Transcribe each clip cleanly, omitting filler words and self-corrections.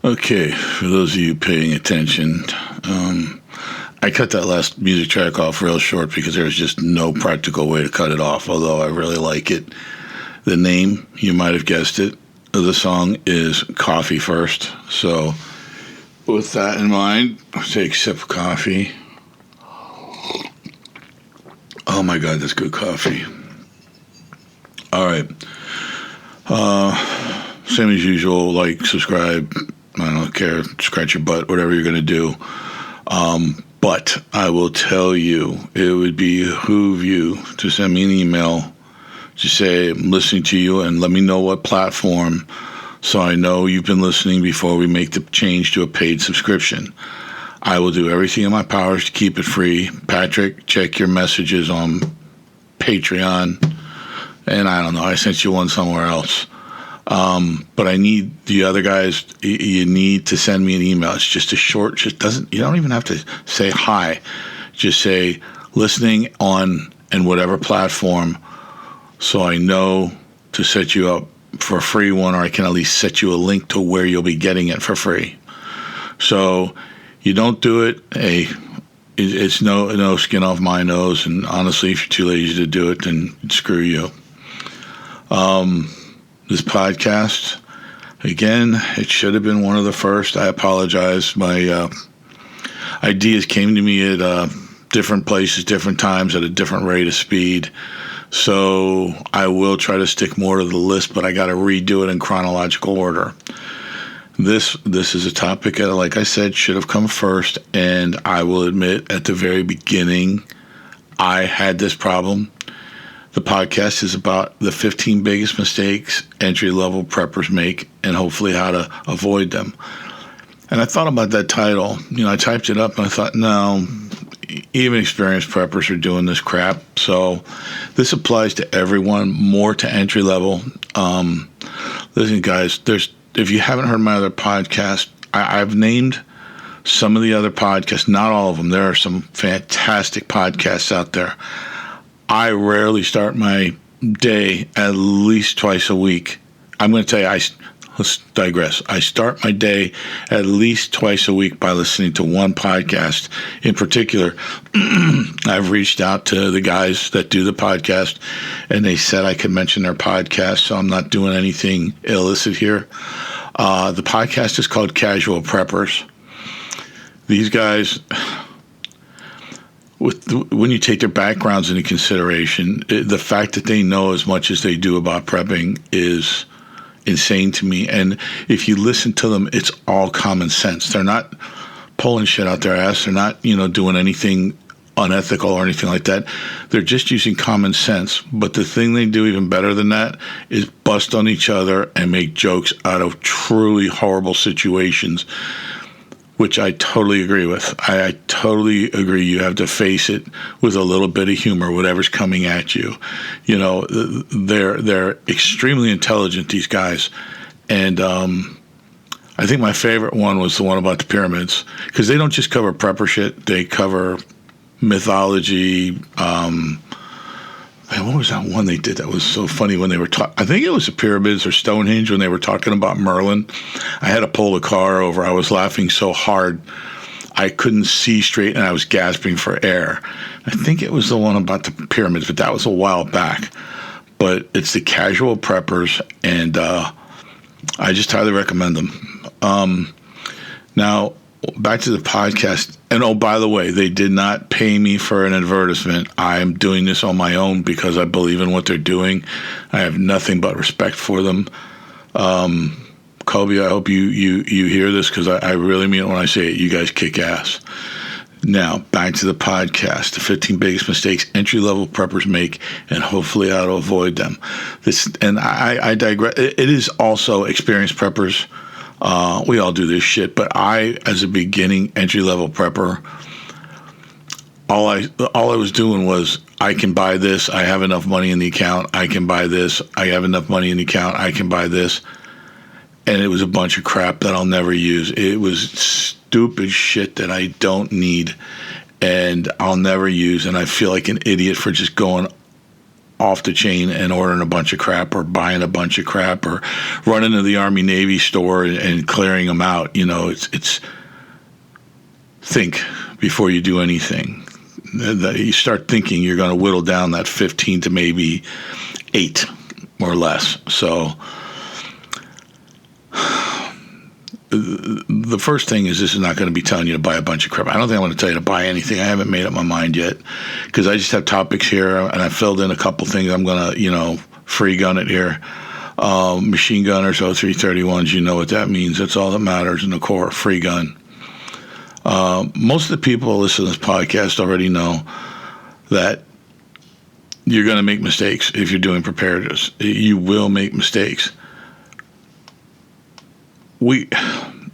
Okay, for those of you paying attention, I cut that last music track off real short because there was just no practical way to cut it off, although I really like it. The name, you might have guessed it, of the song is Coffee First. So with that in mind, I'll take a sip of coffee. Oh my God, that's good coffee. All right. Same as usual, like, subscribe. I don't care, scratch your butt, whatever you're going to do. But I will tell you, it would behoove you to send me an email to say, I'm listening to you, and let me know what platform so I know you've been listening before we make the change to a paid subscription. I will do everything in my powers to keep it free. Patrick, check your messages on Patreon. And I don't know, I sent you one somewhere else. But I need the other guys, you need to send me an email. It's just a short, you don't even have to say hi. Just say listening on and whatever platform so I know to set you up for a free one, or I can at least set you a link to where you'll be getting it for free. So you don't do it, it's no skin off my nose, and honestly, if you're too lazy to do it, then screw you. This podcast, again, it should have been one of the first. I apologize. My ideas came to me at different places, different times, at a different rate of speed. So I will try to stick more to the list, but I got to redo it in chronological order. This is a topic that, like I said, should have come first, and I will admit at the very beginning I had this problem. The podcast is about the 15 biggest mistakes entry-level preppers make and hopefully how to avoid them. And I thought about that title. I typed it up and I thought, no, even experienced preppers are doing this crap. So this applies to everyone, more to entry-level. Listen, guys, if you haven't heard my other podcast, I've named some of the other podcasts, not all of them. There are some fantastic podcasts out there. I rarely start my day at least twice a week. I'm going to tell you, let's digress. I start my day at least twice a week by listening to one podcast. In particular, I've reached out to the guys that do the podcast, and they said I could mention their podcast, so I'm not doing anything illicit here. The podcast is called Casual Preppers. These guys, when you take their backgrounds into consideration, the fact that they know as much as they do about prepping is insane to me. And if you listen to them, it's all common sense. They're not pulling shit out their ass. They're not, doing anything unethical or anything like that. They're just using common sense. But the thing they do even better than that is bust on each other and make jokes out of truly horrible situations, which I totally agree with. I totally agree. You have to face it with a little bit of humor, whatever's coming at you. They're extremely intelligent, these guys. And I think my favorite one was the one about the pyramids, because they don't just cover prepper shit. They cover mythology. What was that one they did that was so funny when they were talking? I think it was the pyramids or Stonehenge when they were talking about Merlin. I had to pull the car over. I was laughing so hard I couldn't see straight and I was gasping for air. I think it was the one about the pyramids, but that was a while back. But it's the Casual Preppers, and I just highly recommend them. Now, back to the podcast. And oh, by the way, they did not pay me for an advertisement. I'm doing this on my own because I believe in what they're doing. I have nothing but respect for them. Kobe, I hope you hear this, because I really mean it when I say it. You guys kick ass. Now, back to the podcast. The 15 biggest mistakes entry-level preppers make, and hopefully how to avoid them. I digress. It is also experienced preppers. We all do this shit, but I, as a beginning entry-level prepper, all I was doing was, I can buy this, I have enough money in the account, I can buy this, I have enough money in the account, I can buy this. And it was a bunch of crap that I'll never use. It was stupid shit that I don't need and I'll never use, and I feel like an idiot for just going off the chain and ordering a bunch of crap or buying a bunch of crap or running to the Army Navy store and clearing them out. It's think before you do anything. You start thinking you're going to whittle down that 15 to maybe 8 or less. So the first thing is, this is not going to be telling you to buy a bunch of crap. I don't think I want to tell you to buy anything. I haven't made up my mind yet, because I just have topics here, and I filled in a couple things. I'm going to, free gun it here. Machine gunners, 0331s, you know what that means. That's all that matters in the core, free gun. Most of the people who listen to this podcast already know that you're going to make mistakes if you're doing preparedness. You will make mistakes. We can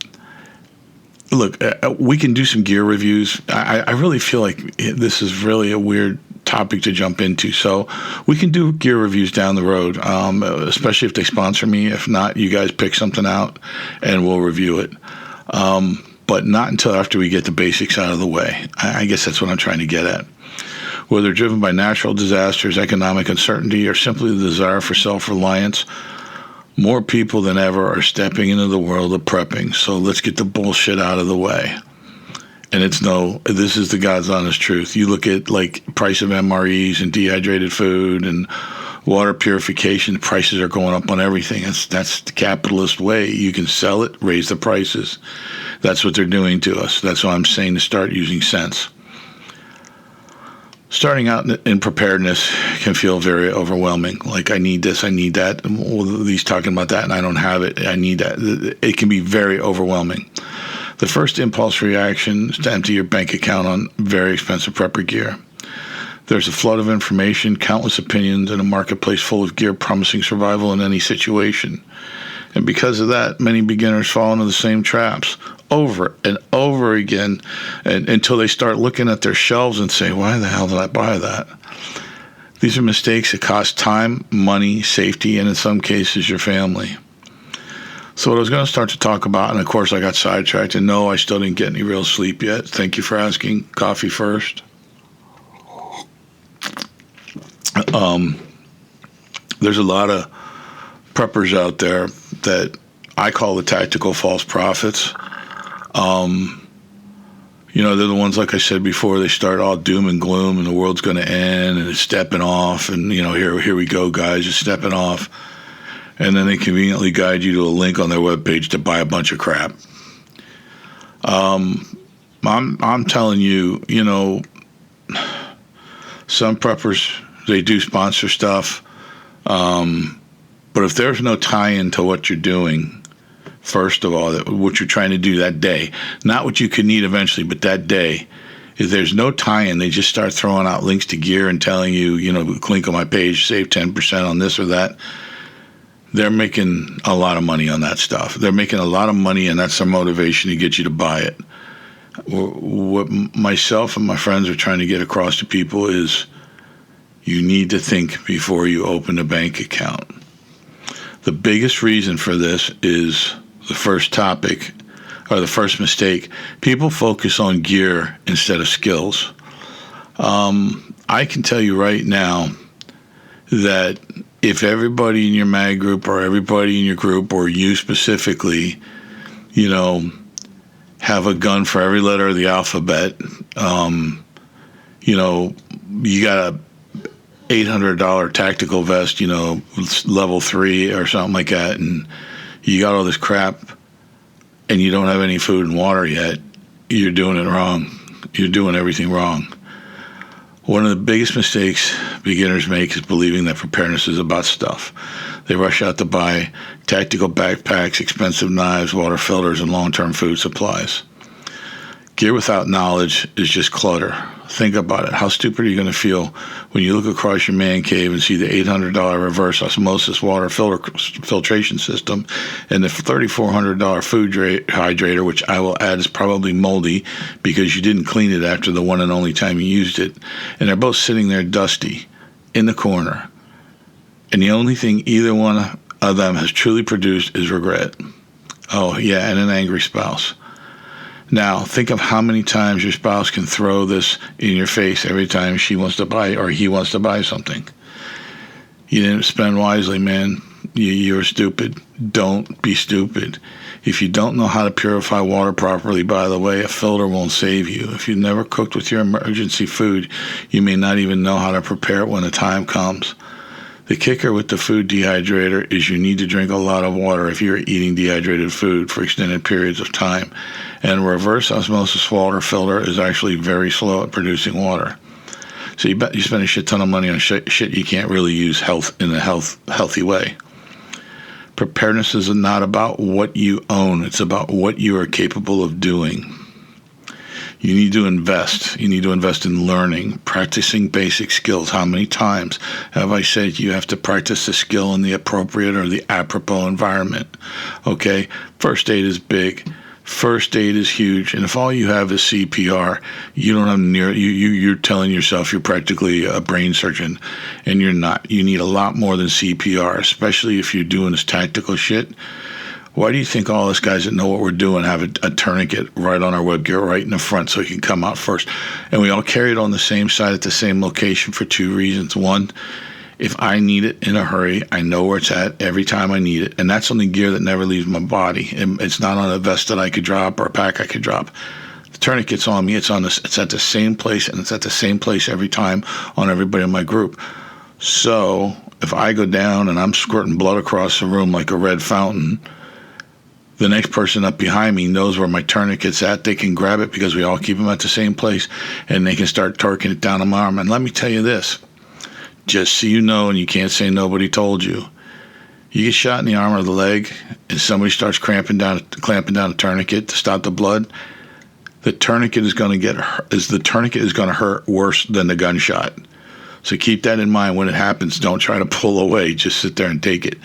do some gear reviews. I really feel like this is really a weird topic to jump into. So we can do gear reviews down the road, especially if they sponsor me. If not, you guys pick something out and we'll review it. But not until after we get the basics out of the way. I guess that's what I'm trying to get at. Whether driven by natural disasters, economic uncertainty, or simply the desire for self-reliance, more people than ever are stepping into the world of prepping. So let's get the bullshit out of the way. And this is the God's honest truth. You look at price of MREs and dehydrated food and water purification, the prices are going up on everything. That's the capitalist way. You can sell it, raise the prices. That's what they're doing to us. That's why I'm saying to start using sense. Starting out in preparedness can feel very overwhelming. Like, I need this, I need that. Well, he's talking about that, and I don't have it. I need that. It can be very overwhelming. The first impulse reaction is to empty your bank account on very expensive prepper gear. There's a flood of information, countless opinions, and a marketplace full of gear promising survival in any situation. And because of that, many beginners fall into the same traps over and over again, until they start looking at their shelves and say, why the hell did I buy that? These are mistakes that cost time, money, safety, and in some cases, your family. So what I was going to start to talk about, and of course I got sidetracked, and no, I still didn't get any real sleep yet. Thank you for asking. Coffee first. There's a lot of preppers out there that I call the tactical false prophets. They're the ones, like I said before, they start all doom and gloom and the world's going to end and it's stepping off, and here we go, guys, it's stepping off. And then they conveniently guide you to a link on their webpage to buy a bunch of crap. I'm telling you, some preppers, they do sponsor stuff. But if there's no tie-in to what you're doing, first of all, what you're trying to do that day, not what you could need eventually, but that day, if there's no tie-in, they just start throwing out links to gear and telling you, click on my page, save 10% on this or that. They're making a lot of money on that stuff. They're making a lot of money, and that's their motivation to get you to buy it. What myself and my friends are trying to get across to people is, you need to think before you open a bank account. The biggest reason for this is the first topic, or the first mistake. People focus on gear instead of skills. I can tell you right now that if everybody in your mag group, or everybody in your group, or you specifically, have a gun for every letter of the alphabet, you got a $800 tactical vest, level 3 or something like that, and you got all this crap and you don't have any food and water yet, you're doing it wrong. You're doing everything wrong. One of the biggest mistakes beginners make is believing that preparedness is about stuff. They rush out to buy tactical backpacks, expensive knives, water filters, and long-term food supplies. Gear without knowledge is just clutter. Think about it. How stupid are you going to feel when you look across your man cave and see the $800 reverse osmosis water filtration system and the $3,400 food hydrator, which I will add is probably moldy because you didn't clean it after the one and only time you used it. And they're both sitting there dusty in the corner. And the only thing either one of them has truly produced is regret. Oh, yeah, and an angry spouse. Now, think of how many times your spouse can throw this in your face every time she wants to buy or he wants to buy something. You didn't spend wisely, man. You're stupid. Don't be stupid. If you don't know how to purify water properly, by the way, a filter won't save you. If you've never cooked with your emergency food, you may not even know how to prepare it when the time comes. The kicker with the food dehydrator is you need to drink a lot of water if you're eating dehydrated food for extended periods of time. And reverse osmosis water filter is actually very slow at producing water. So you spend a shit ton of money on shit you can't really use in a healthy way. Preparedness is not about what you own. It's about what you are capable of doing. You need to invest. You need to invest in learning, practicing basic skills. How many times have I said you have to practice the skill in the appropriate or the apropos environment? Okay? First aid is big. First aid is huge, and if all you have is CPR, you don't have you're telling yourself you're practically a brain surgeon, and you're not. You need a lot more than CPR, especially if you're doing this tactical shit. Why do you think all us guys that know what we're doing have a tourniquet right on our web gear, right in the front, so we can come out first? And we all carry it on the same side at the same location for two reasons. One, if I need it in a hurry, I know where it's at every time I need it. And that's on the gear that never leaves my body. It's not on a vest that I could drop or a pack I could drop. The tourniquet's on me. It's at the same place, and it's at the same place every time on everybody in my group. So if I go down and I'm squirting blood across the room like a red fountain, the next person up behind me knows where my tourniquet's at. They can grab it because we all keep them at the same place, and they can start torquing it down on my arm. And let me tell you this. Just so you know, and you can't say nobody told you, you get shot in the arm or the leg, and somebody starts clamping down a tourniquet to stop the blood. The tourniquet is going to hurt worse than the gunshot. So keep that in mind when it happens. Don't try to pull away. Just sit there and take it.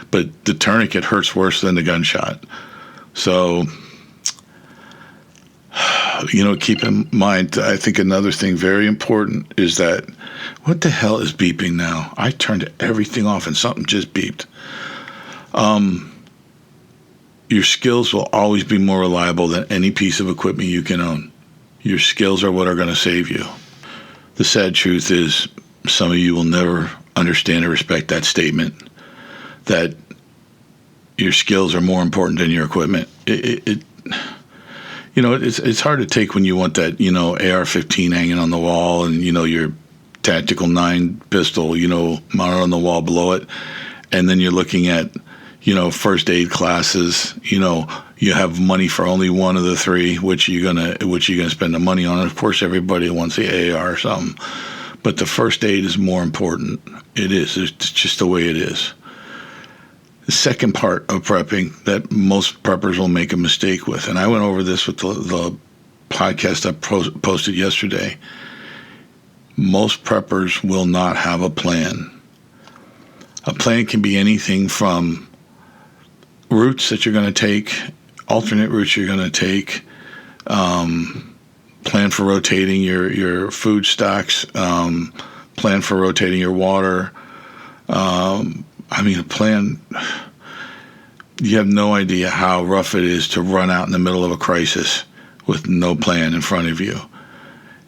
But the tourniquet hurts worse than the gunshot. So, keep in mind, I think another thing very important is that, what the hell is beeping now? I turned everything off and something just beeped. Your skills will always be more reliable than any piece of equipment you can own. Your skills are what are going to save you. The sad truth is, some of you will never understand or respect that statement, that your skills are more important than your equipment. It's hard to take when you want that, AR-15 hanging on the wall and, your tactical 9 pistol, mounted on the wall below it. And then you're looking at, first aid classes, you have money for only one of the three, which you're gonna spend the money on. And of course, everybody wants the AR or something. But the first aid is more important. It is. It's just the way it is. The second part of prepping that most preppers will make a mistake with, and I went over this with the podcast I posted yesterday, most preppers will not have a plan. A plan can be anything from routes that you're going to take, alternate routes you're going to take, plan for rotating your food stocks, plan for rotating your water. A plan, you have no idea how rough it is to run out in the middle of a crisis with no plan in front of you.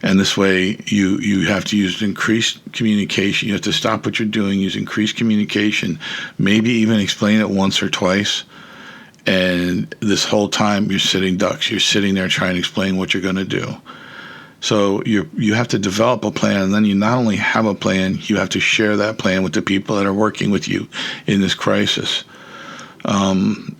And this way, you have to use increased communication. You have to stop what you're doing, use increased communication, maybe even explain it once or twice. And this whole time, you're sitting ducks. You're sitting there trying to explain what you're going to do. So you have to develop a plan, and then you not only have a plan, you have to share that plan with the people that are working with you in this crisis. I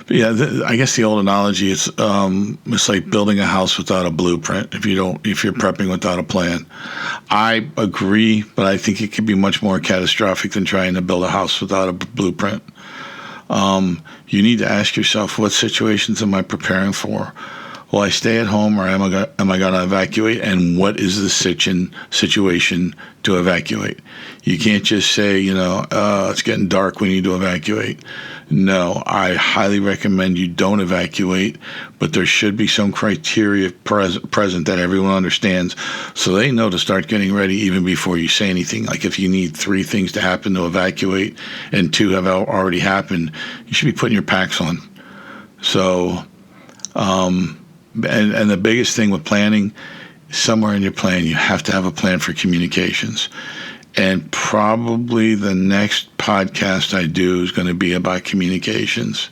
guess the old analogy is it's like building a house without a blueprint. If you're prepping without a plan, I agree, but I think it could be much more catastrophic than trying to build a house without a blueprint. You need to ask yourself, what situations am I preparing for? Will I stay at home, or am I going to evacuate? And what is the situation to evacuate? You can't just say, it's getting dark, we need to evacuate. No, I highly recommend you don't evacuate, but there should be some criteria present that everyone understands, so they know to start getting ready even before you say anything. Like if you need 3 things to happen to evacuate and 2 have already happened, you should be putting your packs on. So, and the biggest thing with planning somewhere in your plan, you have to have a plan for communications. And probably the next podcast I do is going to be about communications.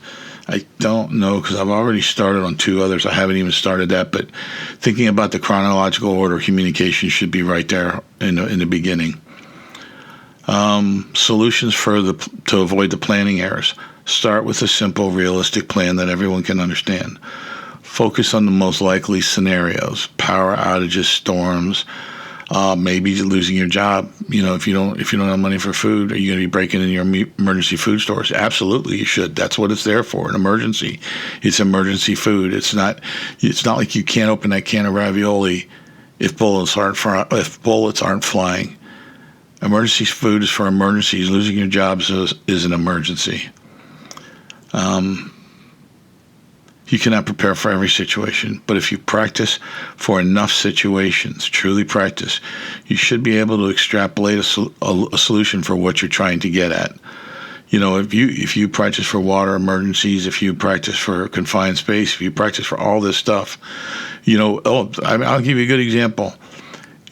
I don't know, because I've already started on 2 others. I haven't even started that, but thinking about the chronological order, communication should be right there in the beginning. Solutions to avoid the planning errors. Start with a simple, realistic plan that everyone can understand. Focus on the most likely scenarios: power outages, storms, maybe losing your job. If you don't have money for food, are you going to be breaking in your emergency food stores? Absolutely, you should. That's what it's there for. An emergency. It's emergency food. It's not like you can't open that can of ravioli if bullets aren't flying. Emergency food is for emergencies. Losing your job is an emergency. You cannot prepare for every situation, but if you practice for enough situations, truly practice, you should be able to extrapolate a solution for what you're trying to get at. If you practice for water emergencies, if you practice for confined space, if you practice for all this stuff, I'll give you a good example.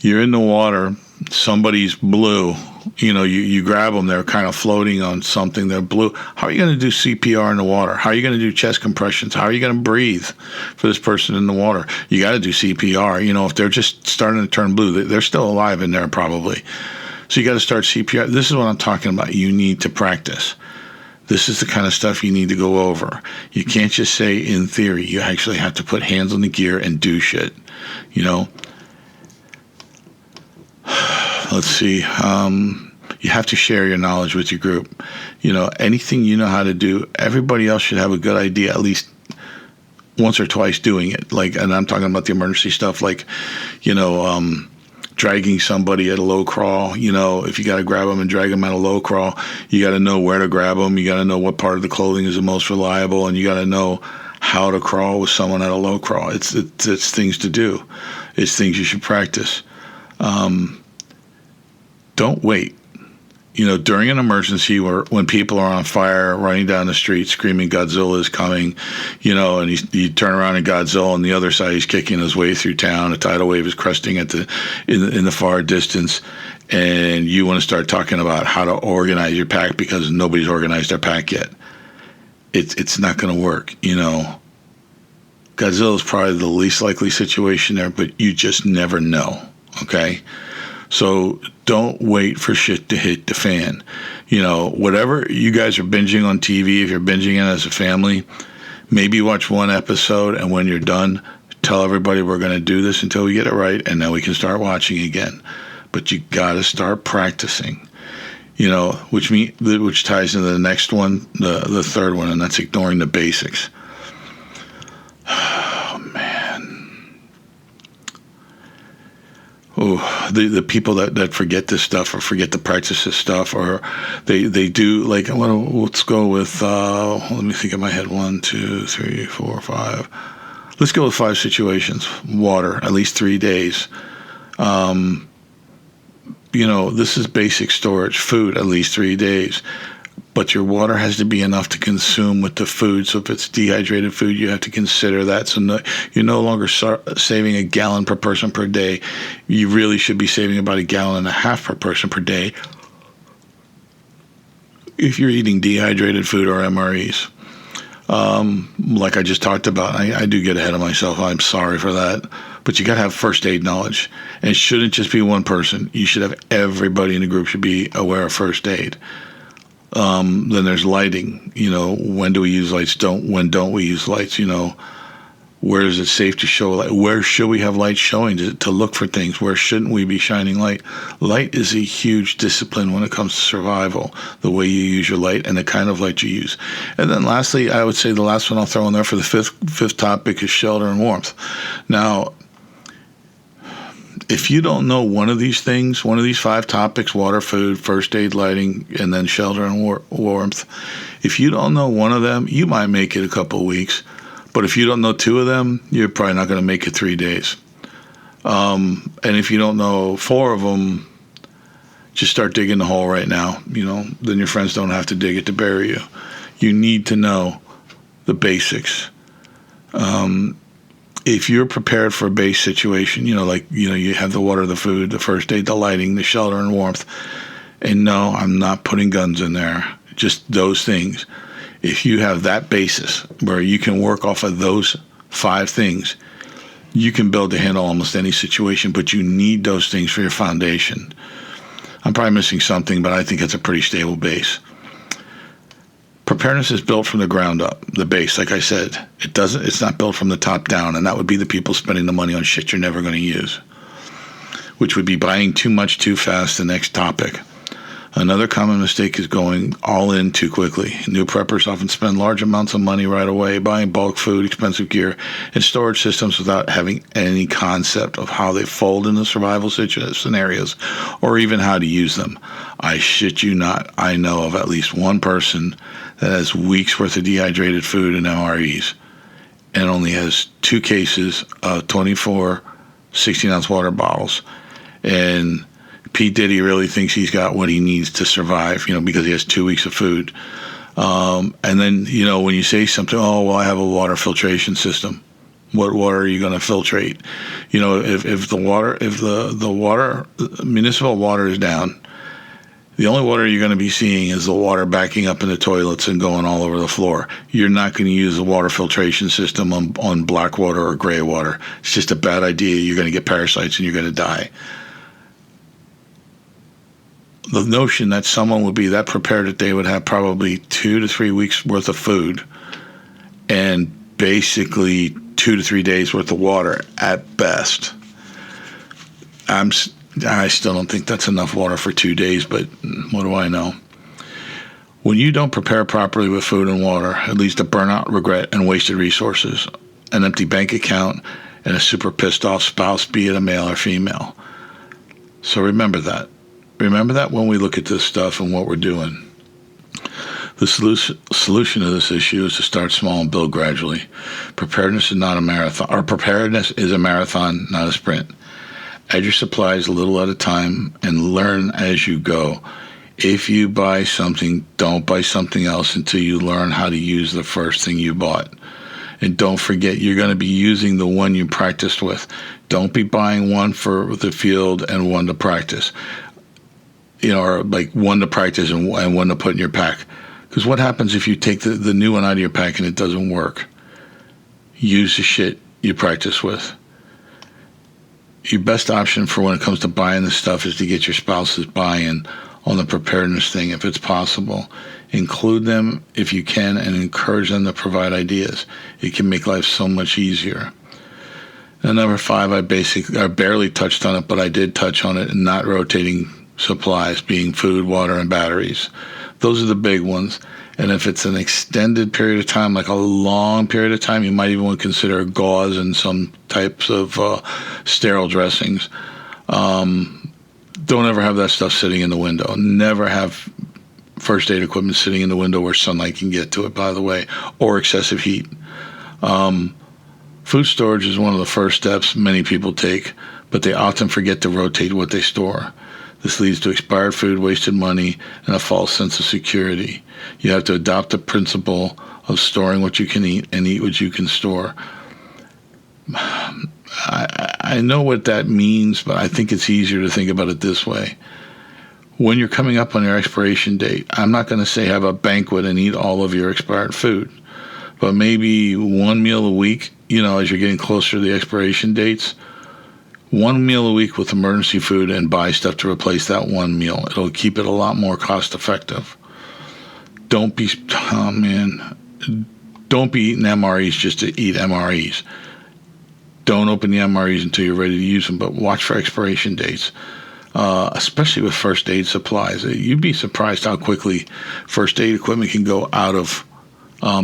You're in the water, somebody's blue. You grab them, they're kind of floating on something, they're blue. How are you going to do CPR in the water? How are you going to do chest compressions? How are you going to breathe for this person in the water? You got to do CPR. If they're just starting to turn blue, they're still alive in there probably. So you got to start CPR. This is what I'm talking about. You need to practice. This is the kind of stuff you need to go over. You can't just say in theory. You actually have to put hands on the gear and do shit. Let's see. You have to share your knowledge with your group. Anything you know how to do, everybody else should have a good idea, at least once or twice doing it. And I'm talking about the emergency stuff, dragging somebody at a low crawl. If you got to grab them and drag them at a low crawl, you got to know where to grab them. You got to know what part of the clothing is the most reliable, and you got to know how to crawl with someone at a low crawl. It's things to do. It's things you should practice. Don't wait. During an emergency when people are on fire, running down the street, screaming Godzilla is coming, and you turn around and Godzilla on the other side, he's kicking his way through town. A tidal wave is cresting in the far distance, and you want to start talking about how to organize your pack because nobody's organized their pack yet. It's not going to work. Godzilla is probably the least likely situation there, but you just never know. Okay. So don't wait for shit to hit the fan. Whatever you guys are binging on TV, if you're binging it as a family, maybe watch one episode, and when you're done, tell everybody we're going to do this until we get it right, and then we can start watching again. But you got to start practicing, which ties into the next one, the third one, and that's ignoring the basics. Oh, the people that forget this stuff or forget to practice this stuff, or they do, let's go with, let me think in my head, 1, 2, 3, 4, 5. Let's go with 5 situations. Water, at least 3 days. This is basic storage. Food, at least 3 days. But your water has to be enough to consume with the food. So if it's dehydrated food, you have to consider that. So you're no longer saving a gallon per person per day. You really should be saving about 1.5 gallons per person per day if you're eating dehydrated food or MREs. Like I just talked about, I do get ahead of myself. I'm sorry for that. But you got to have first aid knowledge. And it shouldn't just be one person. You should have everybody in the group should be aware of first aid. Then there's lighting. When do we use lights? When don't we use lights? Where is it safe to show light? Where should we have lights showing to look for things? Where shouldn't we be shining light? Light is a huge discipline when it comes to survival, the way you use your light and the kind of light you use. And then lastly, I would say the last one I'll throw in there for the fifth topic is shelter and warmth. Now, if you don't know one of these things, one of these 5 topics, water, food, first aid, lighting, and then shelter and warmth, if you don't know one of them, you might make it a couple of weeks. But if you don't know 2 of them, you're probably not going to make it 3 days. And if you don't know 4 of them, just start digging the hole right now. Then your friends don't have to dig it to bury you. You need to know the basics. if you're prepared for a base situation, you have the water, the food, the first aid, the lighting, the shelter and warmth. And no, I'm not putting guns in there, just those things. If you have that basis where you can work off of those 5 things, you can build to handle almost any situation, but you need those things for your foundation. I'm probably missing something, but I think it's a pretty stable base. Preparedness is built from the ground up, the base. Like I said, it's not built from the top down, and that would be the people spending the money on shit you're never going to use, which would be buying too much too fast. The next topic. Another common mistake is going all in too quickly. New preppers often spend large amounts of money right away buying bulk food, expensive gear, and storage systems without having any concept of how they fold into survival scenarios or even how to use them. I shit you not, I know of at least one person that has weeks worth of dehydrated food and MREs and only has 2 cases of 24 16-ounce water bottles. And Pete Diddy really thinks he's got what he needs to survive, because he has 2 weeks of food. And then, when you say something, oh, well, I have a water filtration system. What water are you going to filtrate? If the municipal water is down, the only water you're going to be seeing is the water backing up in the toilets and going all over the floor. You're not going to use a water filtration system on black water or gray water. It's just a bad idea. You're going to get parasites and you're going to die. The notion that someone would be that prepared that they would have probably 2 to 3 weeks worth of food and basically 2 to 3 days worth of water at best. I still don't think that's enough water for 2 days, but what do I know? When you don't prepare properly with food and water, it leads to burnout, regret, and wasted resources, an empty bank account, and a super pissed off spouse, be it a male or female. So remember that. Remember that when we look at this stuff and what we're doing. The solution to this issue is to start small and build gradually. Preparedness is not a marathon, or preparedness is a marathon, not a sprint. Add your supplies a little at a time and learn as you go. If you buy something, don't buy something else until you learn how to use the first thing you bought. And don't forget, you're going to be using the one you practiced with. Don't be buying one for the field and one to practice. Or like one to practice and one to put in your pack. Because what happens if you take the new one out of your pack and it doesn't work? Use the shit you practice with. Your best option for when it comes to buying this stuff is to get your spouse's buy-in on the preparedness thing if it's possible. Include them if you can and encourage them to provide ideas. It can make life so much easier. And number 5, I barely touched on it, but I did touch on it, not rotating supplies, being food, water, and batteries. Those are the big ones. And if it's an extended period of time, like a long period of time, you might even want to consider gauze and some types of sterile dressings. Don't ever have that stuff sitting in the window. Never have first aid equipment sitting in the window where sunlight can get to it, by the way, or excessive heat. Food storage is one of the first steps many people take, but they often forget to rotate what they store. This leads to expired food, wasted money, and a false sense of security. You have to adopt the principle of storing what you can eat and eat what you can store. I know what that means, but I think it's easier to think about it this way. When you're coming up on your expiration date, I'm not going to say have a banquet and eat all of your expired food, but maybe one meal a week, as you're getting closer to the expiration dates, one meal a week with emergency food and buy stuff to replace that one meal. It'll keep it a lot more cost effective. Don't be eating MREs just to eat MREs. Don't open the MREs until you're ready to use them, but watch for expiration dates, especially with first aid supplies. You'd be surprised how quickly first aid equipment can go out of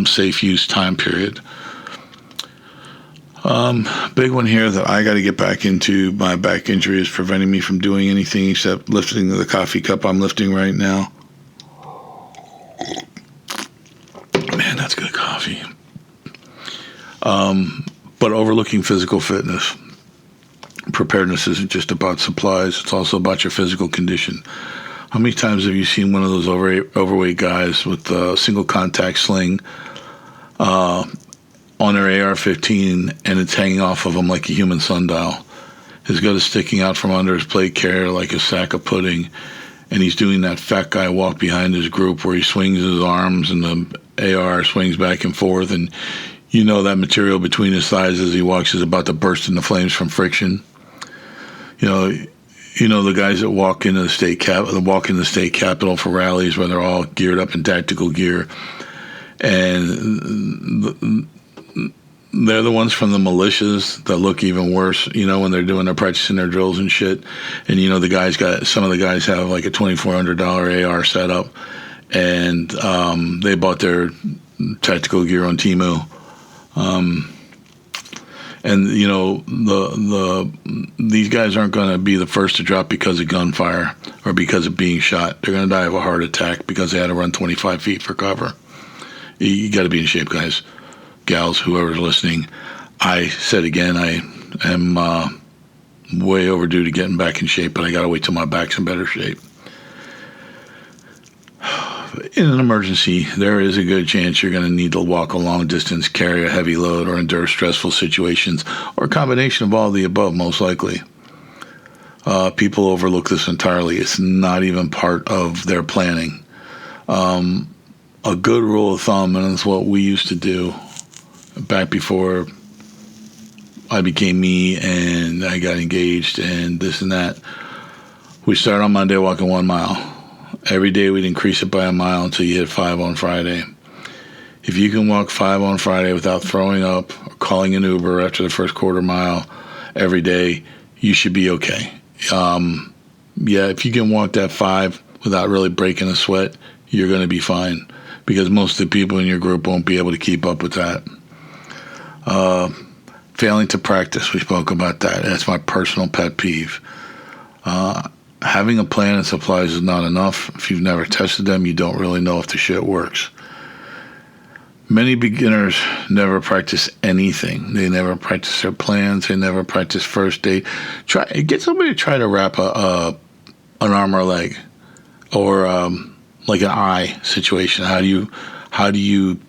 safe use time period. Big one here that I got to get back into. My back injury is preventing me from doing anything except lifting the coffee cup I'm lifting right now. Man, that's good coffee. But overlooking physical fitness. Preparedness isn't just about supplies. It's also about your physical condition. How many times have you seen one of those overweight guys with a single contact sling, on their AR-15, and it's hanging off of him like a human sundial. His gut is sticking out from under his plate carrier like a sack of pudding, and he's doing that fat guy walk behind his group where he swings his arms and the AR swings back and forth, and you know that material between his thighs as he walks is about to burst into flames from friction. You know the guys that walk into the state capitol for rallies where they're all geared up in tactical gear, and they're the ones from the militias that look even worse, when they're doing their practicing their drills and shit. And some of the guys have like a $2,400 AR setup, and they bought their tactical gear on Temu. And these guys aren't going to be the first to drop because of gunfire or because of being shot. They're going to die of a heart attack because they had to run 25 feet for cover. You got to be in shape, guys, gals, whoever's listening. I said again, I am way overdue to getting back in shape, but I got to wait till my back's in better shape. In an emergency, there is a good chance you're going to need to walk a long distance, carry a heavy load, or endure stressful situations, or a combination of all of the above, most likely. People overlook this entirely. It's not even part of their planning. A good rule of thumb, and it's what we used to do back before I became me and I got engaged and this and that. We started on Monday walking 1 mile. Every day we'd increase it by a mile until you hit 5 on Friday. If you can walk 5 on Friday without throwing up or calling an Uber after the first quarter mile every day, you should be okay. If you can walk that 5 without really breaking a sweat, you're going to be fine, because most of the people in your group won't be able to keep up with that. Failing to practice, we spoke about that. That's my personal pet peeve. Having a plan and supplies is not enough. If you've never tested them, you don't really know if the shit works. Many beginners never practice anything. They never practice their plans. They never practice first aid. Get somebody to try to wrap an arm or leg, or like an eye situation. How do you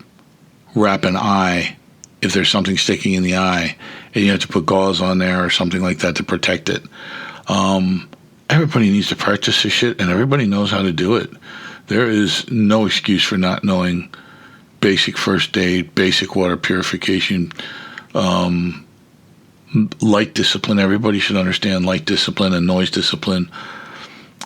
wrap an eye if there's something sticking in the eye and you have to put gauze on there or something like that to protect it? Everybody needs to practice this shit, and everybody knows how to do it. There is no excuse for not knowing basic first aid, basic water purification, light discipline. Everybody should understand light discipline and noise discipline.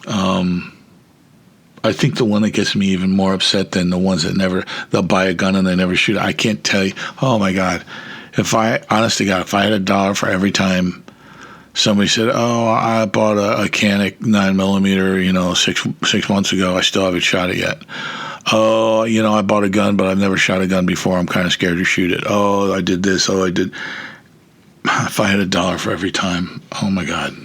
I think the one that gets me even more upset than the ones that they'll buy a gun and they never shoot it. I can't tell you. Oh my God. Honest to God, if I had $1 for every time somebody said, "Oh, I bought a Canic 9mm, 6 months ago. I still haven't shot it yet. Oh, I bought a gun, but I've never shot a gun before. I'm kind of scared to shoot it. Oh, I did this. Oh, I did." If I had $1 for every time, oh my God.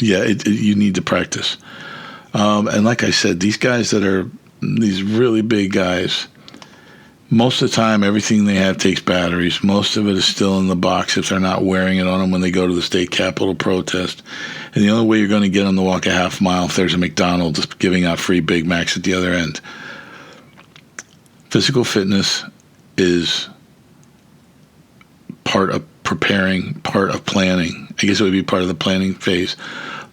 Yeah, you need to practice. And like I said, these guys that are these really big guys, most of the time, everything they have takes batteries. Most of it is still in the box if they're not wearing it on them when they go to the state capitol protest. And the only way you're going to get them to walk a half mile if there's a McDonald's giving out free Big Macs at the other end. Physical fitness is part of preparing, part of planning. I guess it would be part of the planning phase,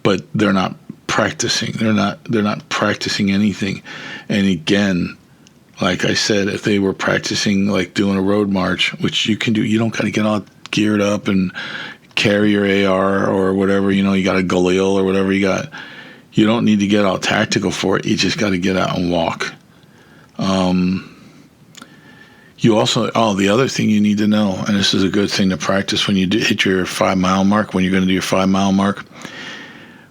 but they're not practicing. They're not practicing anything. And again, like I said, if they were practicing like doing a road march, which you can do, you don't got to get all geared up and carry your AR or whatever, you got a Galil or whatever you got. You don't need to get all tactical for it. You just got to get out and walk. The other thing you need to know, and this is a good thing to practice when you hit your 5 mile mark, when you're going to do your 5 mile mark,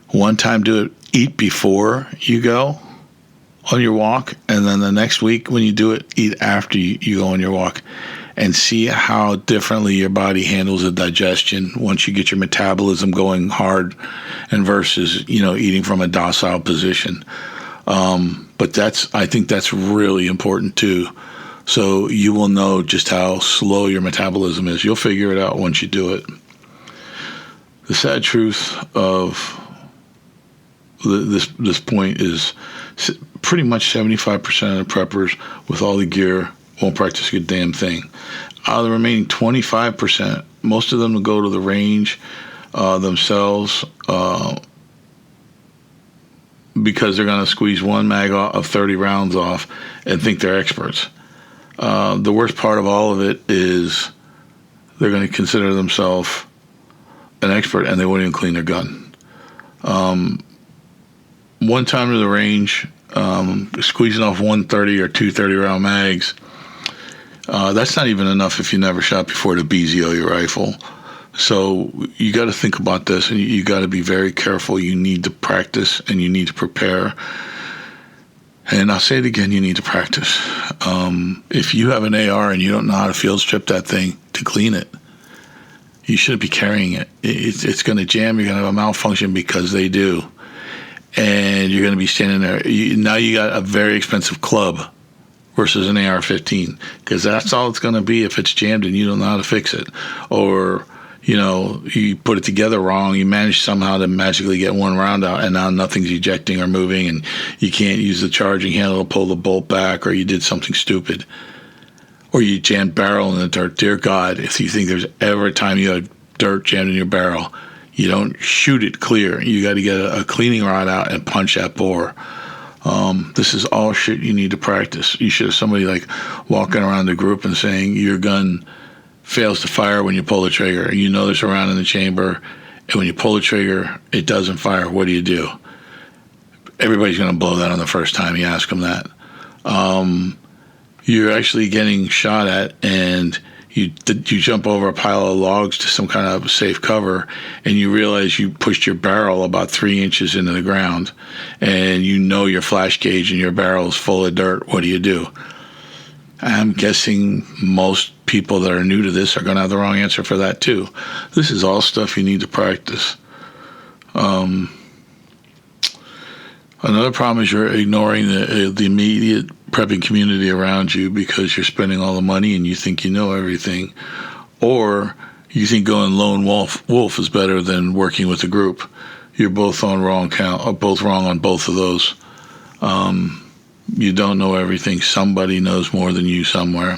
one time do it, eat before you go on your walk, and then the next week when you do it, eat after you go on your walk, and see how differently your body handles the digestion once you get your metabolism going hard and versus, eating from a docile position. But I think that's really important too. So you will know just how slow your metabolism is. You'll figure it out once you do it. The sad truth of this point is pretty much 75% of the preppers with all the gear won't practice a good damn thing. Out of the remaining 25%, most of them will go to the range themselves because they're going to squeeze one mag of 30 rounds off and think they're experts. The worst part of all of it is they're going to consider themselves an expert and they won't even clean their gun. One time to the range, squeezing off 130 or 230 round mags, that's not even enough if you never shot before to BZO your rifle. So you got to think about this, and you got to be very careful. You need to practice, and you need to prepare. And I'll say it again, you need to practice. If you have an AR and you don't know how to field strip that thing to clean it, you shouldn't be carrying it. It's going to jam. You're going to have a malfunction because they do. And you're going to be standing there. Now you got a very expensive club versus an AR-15, because that's all it's going to be if it's jammed and you don't know how to fix it. Or, you put it together wrong, you manage somehow to magically get one round out, and now nothing's ejecting or moving, and you can't use the charging handle to pull the bolt back, or you did something stupid. Or you jammed barrel in the dirt. Dear God, if you think there's ever a time you have dirt jammed in your barrel, you don't shoot it clear. You got to get a cleaning rod out and punch that bore. This is all shit you need to practice. You should have somebody walking around the group and saying your gun fails to fire when you pull the trigger. You know there's a round in the chamber, and when you pull the trigger, it doesn't fire. What do? Everybody's going to blow that on the first time you ask them that. You're actually getting shot at, and you jump over a pile of logs to some kind of safe cover, and you realize you pushed your barrel about 3 inches into the ground, and your flash gauge and your barrel is full of dirt. What do? I'm guessing most people that are new to this are going to have the wrong answer for that too. This is all stuff you need to practice. Another problem is you're ignoring the immediate prepping community around you because you're spending all the money and you think you know everything, or you think going lone wolf is better than working with a group. You're both on wrong count, or both wrong on both of those. You don't know everything. Somebody knows more than you somewhere,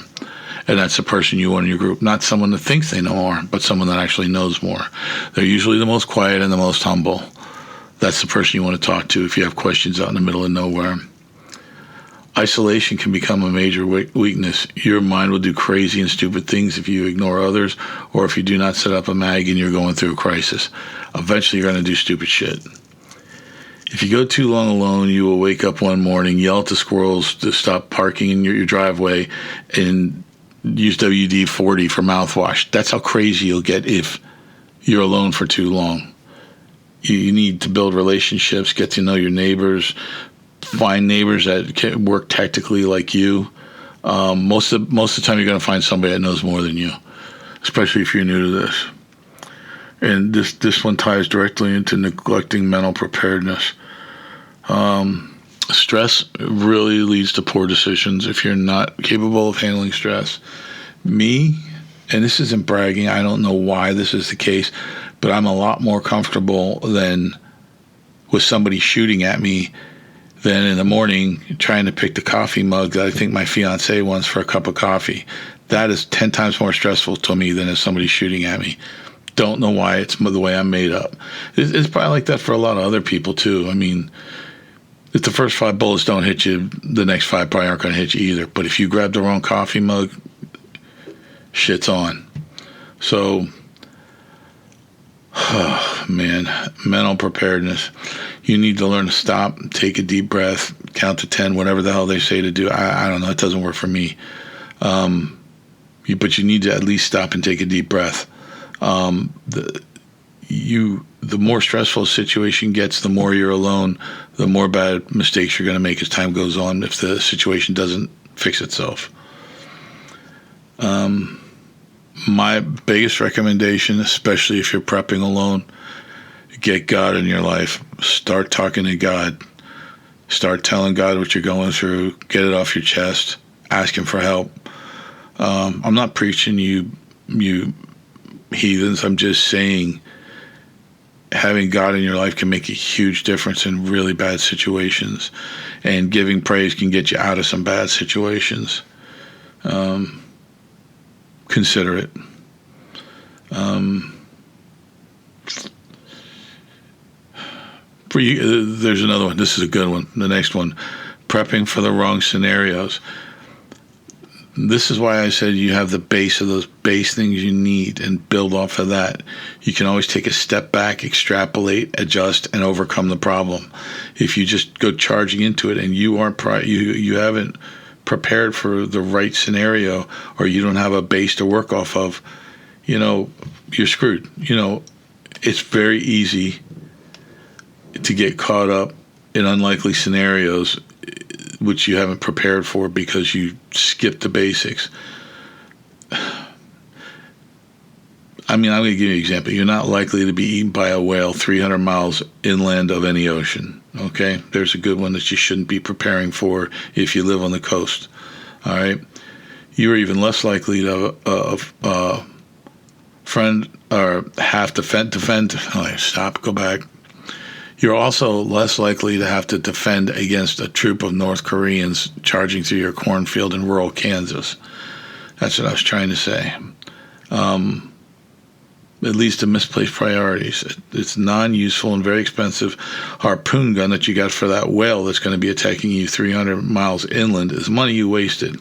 and that's the person you want in your group. Not someone that thinks they know more, but someone that actually knows more. They're usually the most quiet and the most humble. That's the person you want to talk to if you have questions out in the middle of nowhere. Isolation can become a major weakness. Your mind will do crazy and stupid things if you ignore others, or if you do not set up a mag and you're going through a crisis. Eventually you're going to do stupid shit. If you go too long alone, you will wake up one morning, yell at the squirrels to stop parking in your driveway, and use WD-40 for mouthwash. That's how crazy you'll get if you're alone for too long. You need to build relationships, get to know your neighbors, find neighbors that can work tactically like you. Most of the time, you're going to find somebody that knows more than you, especially if you're new to this. And this one ties directly into neglecting mental preparedness. Stress really leads to poor decisions if you're not capable of handling stress. Me, and this isn't bragging, I don't know why this is the case, but I'm a lot more comfortable than with somebody shooting at me than in the morning trying to pick the coffee mug that I think my fiance wants for a cup of coffee. That is 10 times more stressful to me than if somebody's shooting at me. Don't know why. It's the way I'm made up. It's probably like that for a lot of other people too. I mean, if the first 5 bullets don't hit you, the next 5 probably aren't going to hit you either. But if you grab the wrong coffee mug, shit's on. So, oh, man, mental preparedness. You need to learn to stop, take a deep breath, count to 10, whatever the hell they say to do. I don't know. It doesn't work for me. But you need to at least stop and take a deep breath. The more stressful a situation gets, the more you're alone, the more bad mistakes you're going to make as time goes on if the situation doesn't fix itself. My biggest recommendation, especially if you're prepping alone, get God in your life. Start talking to God. Start telling God what you're going through. Get it off your chest. Ask Him for help. I'm not preaching you heathens. I'm just saying having God in your life can make a huge difference in really bad situations, and giving praise can get you out of some bad situations. Consider it. For you, there's another one. This is a good one. The next one, prepping for the wrong scenarios. This is why I said you have the base of those base things you need and build off of that. You can always take a step back, extrapolate, adjust, and overcome the problem. If you just go charging into it and you aren't you haven't prepared for the right scenario, or you don't have a base to work off of, you're screwed. It's very easy to get caught up in unlikely scenarios which you haven't prepared for because you skipped the basics. I'm going to give you an example. You're not likely to be eaten by a whale 300 miles inland of any ocean. Okay? There's a good one that you shouldn't be preparing for if you live on the coast. All right? You're even less likely to friend or have to defend. Stop, go back. You're also less likely to have to defend against a troop of North Koreans charging through your cornfield in rural Kansas. That's what I was trying to say. It leads to misplaced priorities. It's non-useful and very expensive harpoon gun that you got for that whale that's going to be attacking you 300 miles inland is money you wasted.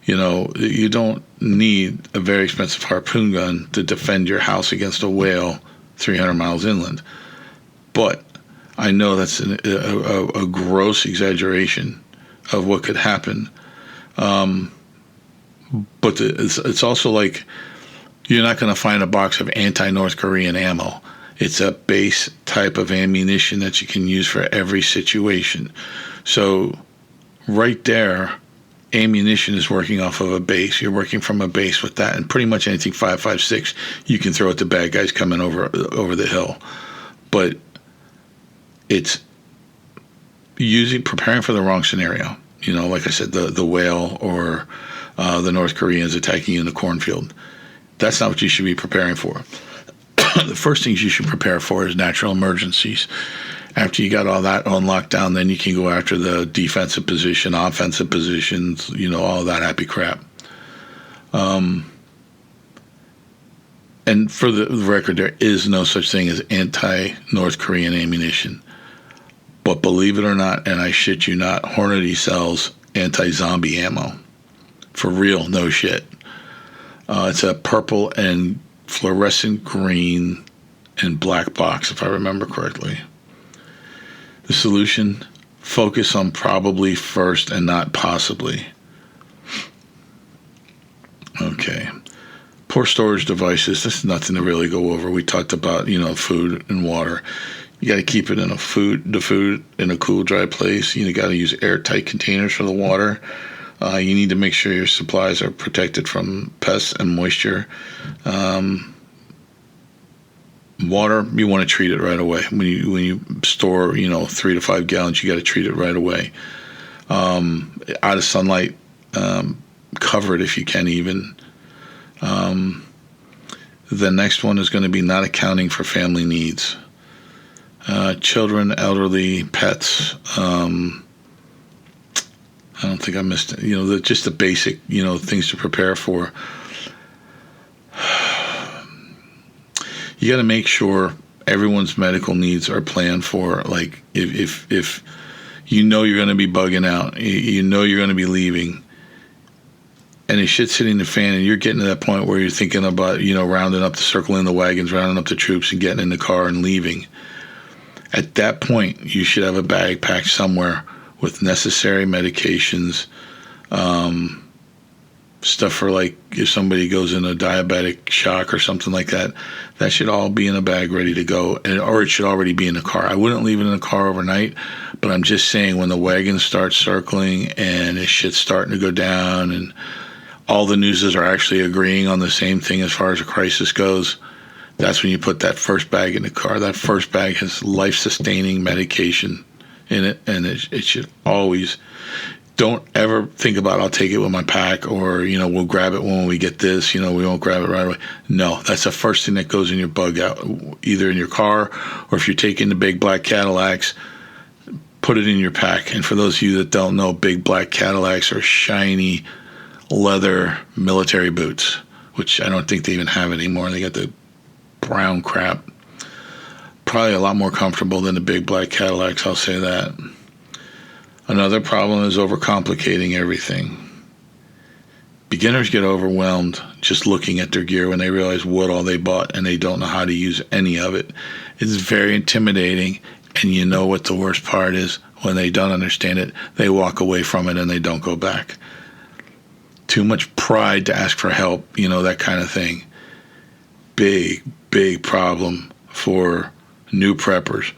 You don't need a very expensive harpoon gun to defend your house against a whale 300 miles inland. But I know that's a gross exaggeration of what could happen. But it's also like you're not going to find a box of anti-North Korean ammo. It's a base type of ammunition that you can use for every situation. So right there, ammunition is working off of a base. You're working from a base with that, and pretty much anything 5.56 you can throw at the bad guys coming over the hill. But it's preparing for the wrong scenario. Like I said, the whale or the North Koreans attacking you in the cornfield. That's not what you should be preparing for. The first things you should prepare for is natural emergencies. After you got all that on lockdown, then you can go after the defensive position, offensive positions, all that happy crap. And for the record, there is no such thing as anti-North Korean ammunition. But believe it or not, and I shit you not, Hornady sells anti-zombie ammo. For real, no shit. It's a purple and fluorescent green and black box, if I remember correctly. The solution, focus on probably first and not possibly. Okay. Poor storage devices. This is nothing to really go over. We talked about, food and water. You got to keep it in the food in a cool, dry place. You got to use airtight containers for the water. You need to make sure your supplies are protected from pests and moisture. Water, you want to treat it right away. When you store, 3 to 5 gallons, you got to treat it right away. Out of sunlight, cover it if you can even. The next one is going to be not accounting for family needs. Children, elderly, pets. I don't think I missed it. Just the basic, things to prepare for. You got to make sure everyone's medical needs are planned for. Like if you're going to be bugging out, you're going to be leaving, and the shit's hitting the fan, and you're getting to that point where you're thinking about, rounding up, circling the wagons, rounding up the troops, and getting in the car and leaving. At that point, you should have a bag packed somewhere with necessary medications, stuff for like if somebody goes in a diabetic shock or something like that. That should all be in a bag ready to go, or it should already be in the car. I wouldn't leave it in the car overnight, but I'm just saying when the wagons start circling and this shit's starting to go down and all the newses are actually agreeing on the same thing as far as a crisis goes, that's when you put that first bag in the car. That first bag has life-sustaining medication in it, and it should always, don't ever think about, I'll take it with my pack, or, we'll grab it when we get this, we won't grab it right away. No, that's the first thing that goes in your bug out, either in your car, or if you're taking the big black Cadillacs, put it in your pack. And for those of you that don't know, big black Cadillacs are shiny leather military boots, which I don't think they even have anymore. They got the brown crap. Probably a lot more comfortable than the big black Cadillacs, I'll say that. Another problem is overcomplicating everything. Beginners get overwhelmed just looking at their gear when they realize what all they bought and they don't know how to use any of it. It's very intimidating, and you know what the worst part is? When they don't understand it, they walk away from it and they don't go back. Too much pride to ask for help, that kind of thing. Big, big problem for new preppers.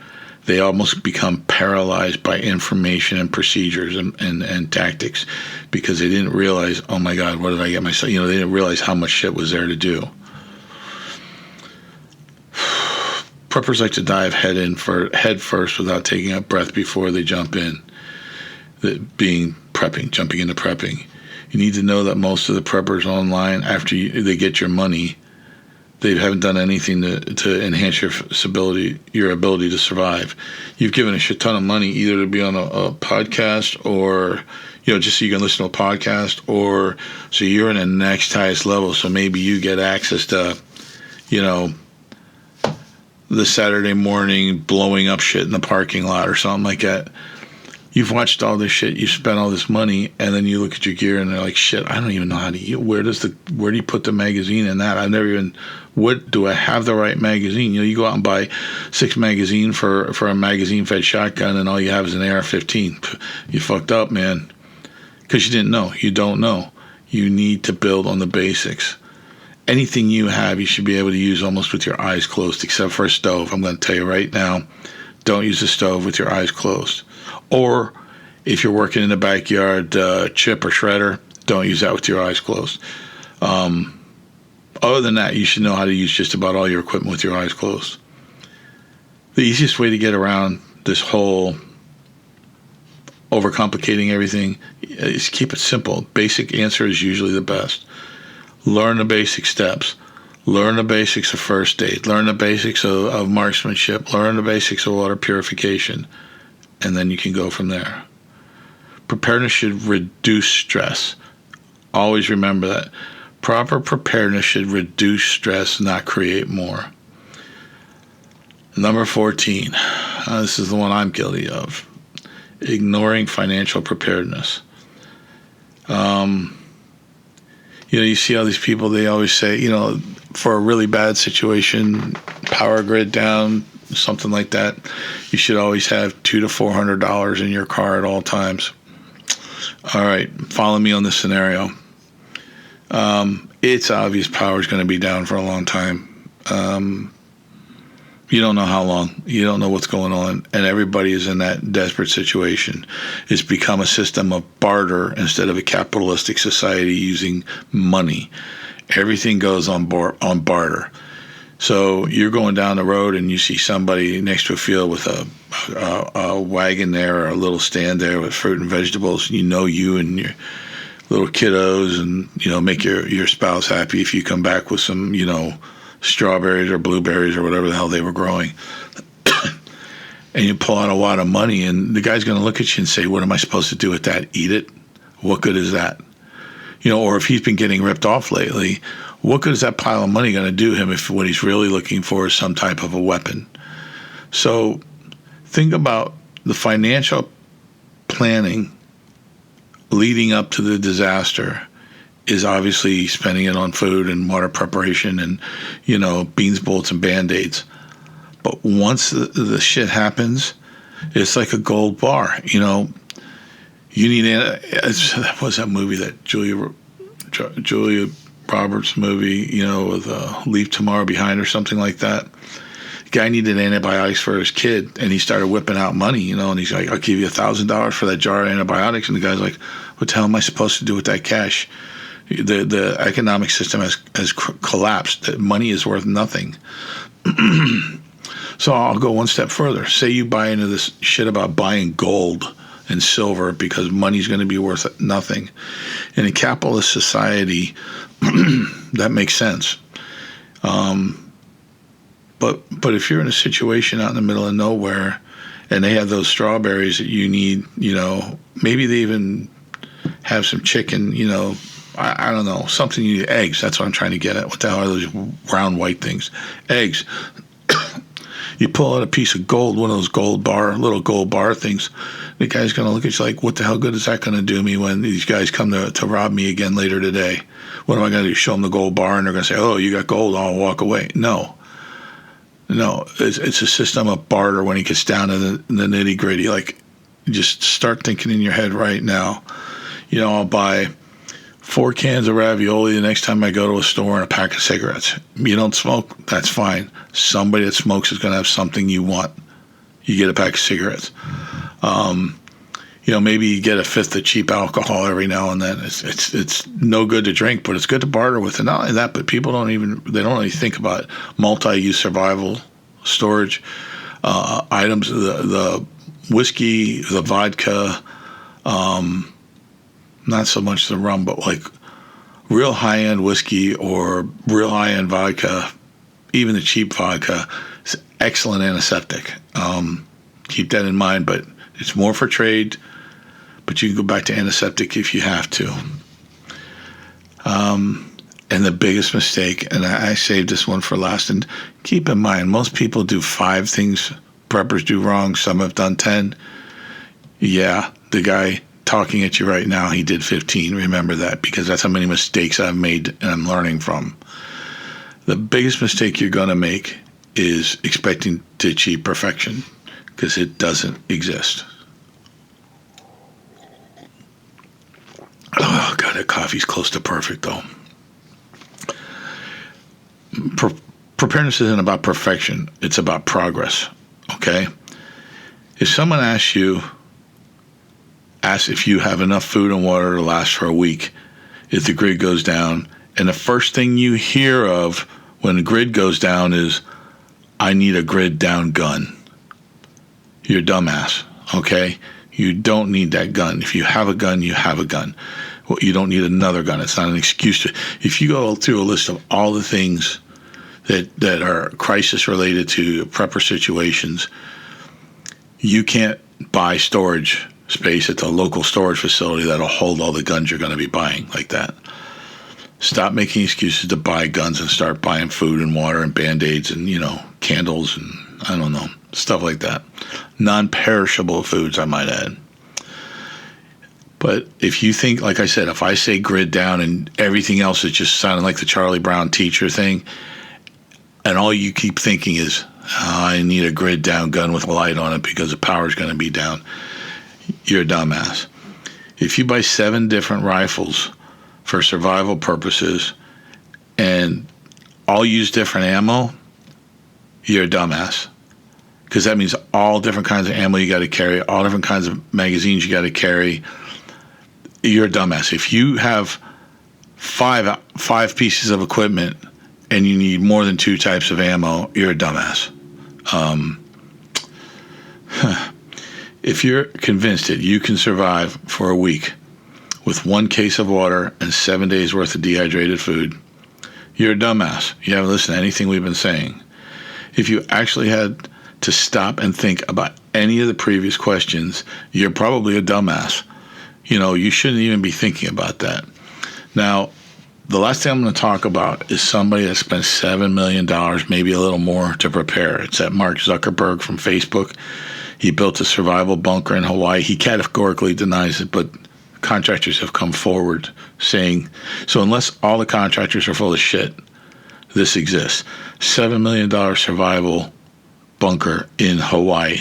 They almost become paralyzed by information and procedures and tactics because they didn't realize, oh my God, what did I get myself? They didn't realize how much shit was there to do. Preppers like to dive head first without taking a breath before they jump in. Jumping into prepping. You need to know that most of the preppers online, after they get your money, they haven't done anything to enhance your ability to survive. You've given a shit ton of money either to be on a podcast, or just so you can listen to a podcast, or so you're in the next highest level. So maybe you get access to, the Saturday morning blowing up shit in the parking lot or something like that. You've watched all this shit, you spent all this money, and then you look at your gear and they're like, shit, I don't even know how to use. Where do you put the magazine in that? I've never even. What do I have the right magazine? You go out and buy 6 magazine for a magazine-fed shotgun, and all you have is an AR-15. You fucked up, man, because you didn't know. You don't know. You need to build on the basics. Anything you have, you should be able to use almost with your eyes closed, except for a stove. I'm going to tell you right now, don't use a stove with your eyes closed. Or if you're working in the backyard, chip or shredder, don't use that with your eyes closed. Other than that, you should know how to use just about all your equipment with your eyes closed. The easiest way to get around this whole overcomplicating everything is keep it simple. Basic answer is usually the best. Learn the basic steps. Learn the basics of first aid. Learn the basics of marksmanship. Learn the basics of water purification. And then you can go from there. Preparedness should reduce stress. Always remember that. Proper preparedness should reduce stress, not create more. Number 14. This is the one I'm guilty of. Ignoring financial preparedness. You see all these people, they always say, for a really bad situation, power grid down, something like that, you should always have $200 to $400 in your car at all times. All right, follow me on this scenario. It's obvious power is going to be down for a long time. You don't know how long. You don't know what's going on. And everybody is in that desperate situation. It's become a system of barter instead of a capitalistic society using money. Everything goes on barter. So you're going down the road and you see somebody next to a field with a wagon there or a little stand there with fruit and vegetables. You and your little kiddos and, make your spouse happy if you come back with some, strawberries or blueberries or whatever the hell they were growing. And you pull out a wad of money and the guy's going to look at you and say, what am I supposed to do with that? Eat it? What good is that? Or if he's been getting ripped off lately, what good is that pile of money going to do him if what he's really looking for is some type of a weapon? So think about the financial planning leading up to the disaster is obviously spending it on food and water preparation and, beans, bullets, and Band-Aids. But once the shit happens, it's like a gold bar. You need, what was that movie, that Julia Roberts movie, with Leave Tomorrow Behind or something like that? The guy needed antibiotics for his kid, and he started whipping out money, and he's like, I'll give you $1,000 for that jar of antibiotics. And the guy's like, what the hell am I supposed to do with that cash? The economic system has collapsed. That money is worth nothing. So I'll go one step further. Say you buy into this shit about buying gold and silver because money's going to be worth nothing. In a capitalist society, that makes sense. But if you're in a situation out in the middle of nowhere and they have those strawberries that you need, maybe they even have some chicken, I don't know, something you need, eggs. That's what I'm trying to get at. What the hell are those round white things? Eggs. You pull out a piece of gold, one of those little gold bar things. The guy's going to look at you like, what the hell good is that going to do me when these guys come to rob me again later today? What am I going to do? Show them the gold bar and they're going to say, oh, you got gold, I'll walk away. No, it's a system of barter when it gets down to the nitty gritty. Like, just start thinking in your head right now. I'll buy 4 cans of ravioli the next time I go to a store and a pack of cigarettes. You don't smoke, that's fine. Somebody that smokes is going to have something you want. You get a pack of cigarettes. Maybe you get a fifth of cheap alcohol every now and then. It's no good to drink, but it's good to barter with. And not only that, but people don't really think about multi-use survival storage items. The whiskey, the vodka, not so much the rum, but like real high-end whiskey or real high-end vodka, even the cheap vodka, is excellent antiseptic. Keep that in mind, but it's more for trade, but you can go back to antiseptic if you have to. And the biggest mistake, and I saved this one for last, and keep in mind, most people do 5 things preppers do wrong. Some have done 10. Yeah, the guy talking at you right now, he did 15. Remember that, because that's how many mistakes I've made and I'm learning from. The biggest mistake you're going to make is expecting to achieve perfection, because it doesn't exist. Oh, God, that coffee's close to perfect, though. Preparedness isn't about perfection. It's about progress, okay? If someone asks if you have enough food and water to last for a week, if the grid goes down, and the first thing you hear of when the grid goes down is, I need a grid down gun. You're a dumbass, okay? You don't need that gun. If you have a gun, you have a gun. Well, you don't need another gun. It's not an excuse to. If you go through a list of all the things that are crisis related to prepper situations, you can't buy storage space at the local storage facility that'll hold all the guns you're going to be buying like that. Stop making excuses to buy guns and start buying food and water and Band-Aids and, candles and, I don't know, stuff like that. Non-perishable foods, I might add. But if you think, like I said, if I say grid down and everything else is just sounding like the Charlie Brown teacher thing, and all you keep thinking is, I need a grid down gun with a light on it because the power's going to be down, you're a dumbass. If you buy 7 different rifles for survival purposes and all use different ammo, you're a dumbass. Because that means all different kinds of ammo you got to carry, all different kinds of magazines you got to carry. You're a dumbass. If you have five pieces of equipment and you need more than 2 types of ammo, you're a dumbass. If you're convinced that you can survive for a week with 1 case of water and 7 days worth of dehydrated food, you're a dumbass. You haven't listened to anything we've been saying. If you actually had to stop and think about any of the previous questions, you're probably a dumbass. You shouldn't even be thinking about that. Now, the last thing I'm going to talk about is somebody that spent $7 million, maybe a little more, to prepare. It's that Mark Zuckerberg from Facebook. He built a survival bunker in Hawaii. He categorically denies it, but contractors have come forward saying, so unless all the contractors are full of shit, this exists. $7 million survival bunker in Hawaii.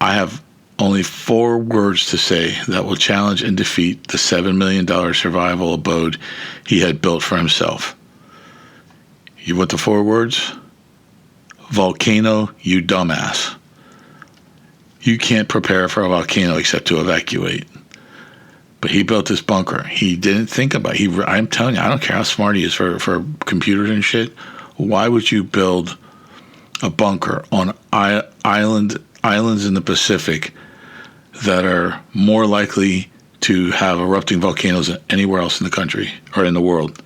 I have only 4 words to say that will challenge and defeat the $7 million survival abode he had built for himself. You want the 4 words? Volcano, you dumbass. You can't prepare for a volcano except to evacuate. But he built this bunker. He didn't think about it. I'm telling you, I don't care how smart he is for computers and shit. Why would you build a bunker on island islands in the Pacific that are more likely to have erupting volcanoes than anywhere else in the country or in the world.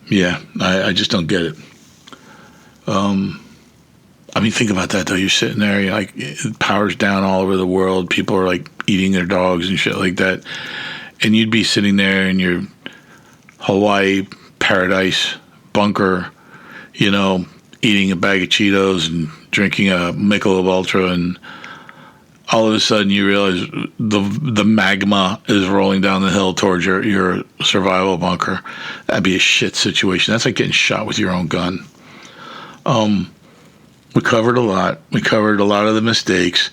Yeah, I just don't get it. I mean, think about that, though. You're sitting there, you're like, power's down all over the world. People are, like, eating their dogs and shit like that. And you'd be sitting there in your Hawaii paradise bunker, you know, eating a bag of Cheetos and drinking a Michelob Ultra, and all of a sudden you realize the magma is rolling down the hill towards your survival bunker. That'd be a shit situation. That's like getting shot with your own gun. We covered a lot. We covered a lot of the mistakes.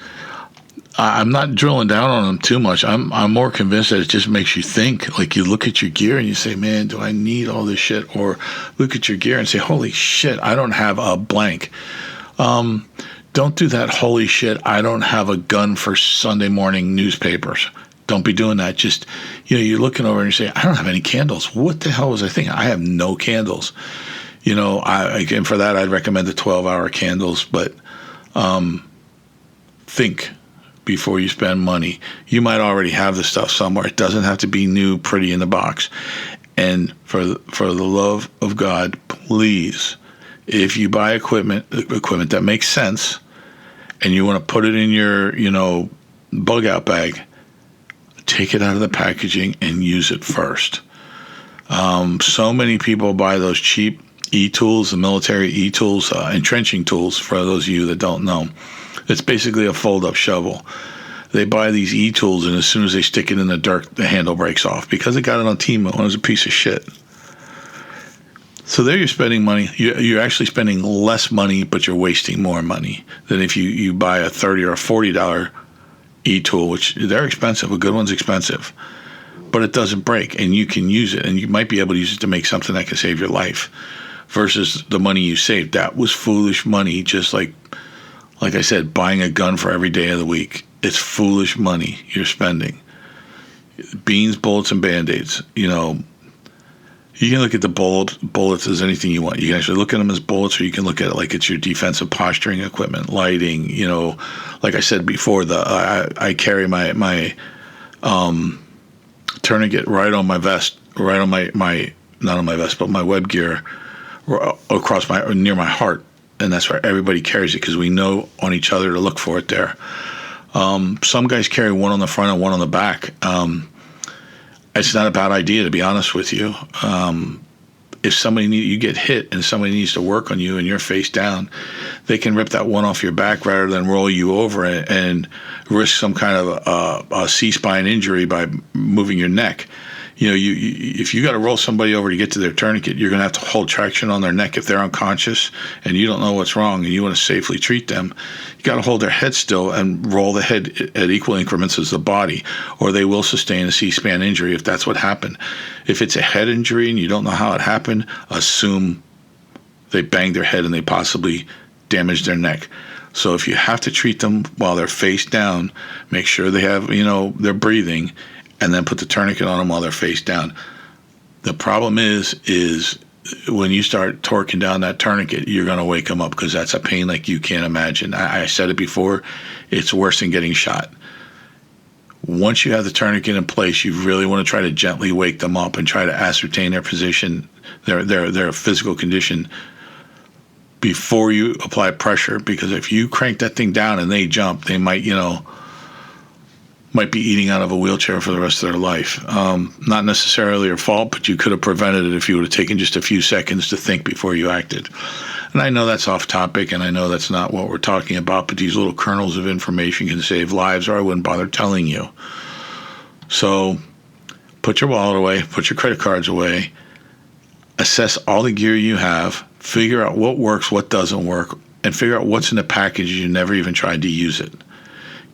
I'm not drilling down on them too much. I'm more convinced that it just makes you think. Like, you look at your gear and you say, man, do I need all this shit? Or look at your gear and say, holy shit, I don't have a blank. Don't do that. Holy shit, I don't have a gun for Sunday morning newspapers. Don't be doing that. Just, you're looking over and you say, I don't have any candles. What the hell was I thinking? I have no candles. And for that, I'd recommend the 12-hour candles. But think before you spend money. You might already have the stuff somewhere. It doesn't have to be new, pretty in the box. And for the love of God, please, if you buy equipment that makes sense, and you want to put it in your, bug out bag, take it out of the packaging and use it first. So many people buy those cheap e-tools, the military e-tools, entrenching tools, for those of you that don't know. It's basically a fold-up shovel. They buy these e-tools, and as soon as they stick it in the dirt, the handle breaks off because they got it on Temu, and it was a piece of shit. So there you're spending money. You're actually spending less money, but you're wasting more money than if you buy a $30 or $40 e-tool, which they're expensive. A good one's expensive. But it doesn't break, and you can use it, and you might be able to use it to make something that can save your life versus the money you saved. That was foolish money, just like I said, buying a gun for every day of the week. It's foolish money you're spending. Beans, bullets, and Band-Aids, You can look at the bullets as anything you want. You can actually look at them as bullets, or you can look at it like it's your defensive posturing equipment, lighting. Like I said before, I carry my tourniquet right on my vest, right on my not on my vest, but my web gear across near my heart, and that's where everybody carries it because we know on each other to look for it there. Some guys carry one on the front and one on the back. It's not a bad idea, to be honest with you. If you get hit and somebody needs to work on you and you're face down, they can rip that one off your back rather than roll you over and risk some kind of a C-spine injury by moving your neck. If you got to roll somebody over to get to their tourniquet, you're going to have to hold traction on their neck if they're unconscious and you don't know what's wrong and you want to safely treat them. You got to hold their head still and roll the head at equal increments as the body, or they will sustain a C-span injury if that's what happened. If it's a head injury and you don't know how it happened, assume they banged their head and they possibly damaged their neck. So if you have to treat them while they're face down, make sure they have, they're breathing, and then put the tourniquet on them while they're face down. The problem is when you start torquing down that tourniquet, you're going to wake them up because that's a pain like you can't imagine. I said it before, it's worse than getting shot. Once you have the tourniquet in place, you really want to try to gently wake them up and try to ascertain their position, their physical condition before you apply pressure, because if you crank that thing down and they jump, they might be eating out of a wheelchair for the rest of their life. Not necessarily your fault, but you could have prevented it if you would have taken just a few seconds to think before you acted. And I know that's off topic, and I know that's not what we're talking about, but these little kernels of information can save lives, or I wouldn't bother telling you. So put your wallet away, put your credit cards away, assess all the gear you have, figure out what works, what doesn't work, and figure out what's in the package you never even tried to use it.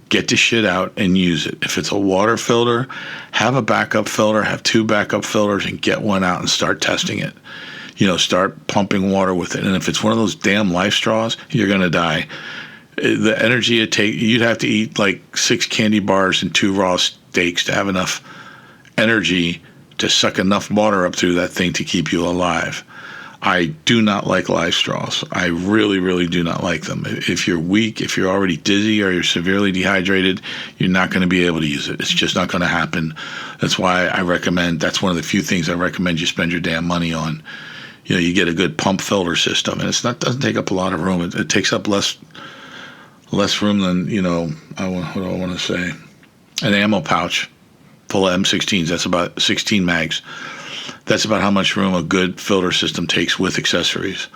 Get the shit out and use it. If it's a water filter, have a backup filter, have 2 backup filters, and get one out and start testing it. Start pumping water with it. And if it's one of those damn life straws, you're going to die. The energy it takes, you'd have to eat like 6 candy bars and 2 raw steaks to have enough energy to suck enough water up through that thing to keep you alive. I do not like live straws. I really, really do not like them. If you're weak, if you're already dizzy or you're severely dehydrated, you're not going to be able to use it. It's just not going to happen. That's why I recommend, that's one of the few things I recommend you spend your damn money on. You get a good pump filter system, and doesn't take up a lot of room. It takes up less room than, what do I want to say? An ammo pouch full of M16s. That's about 16 mags. That's about how much room a good filter system takes with accessories.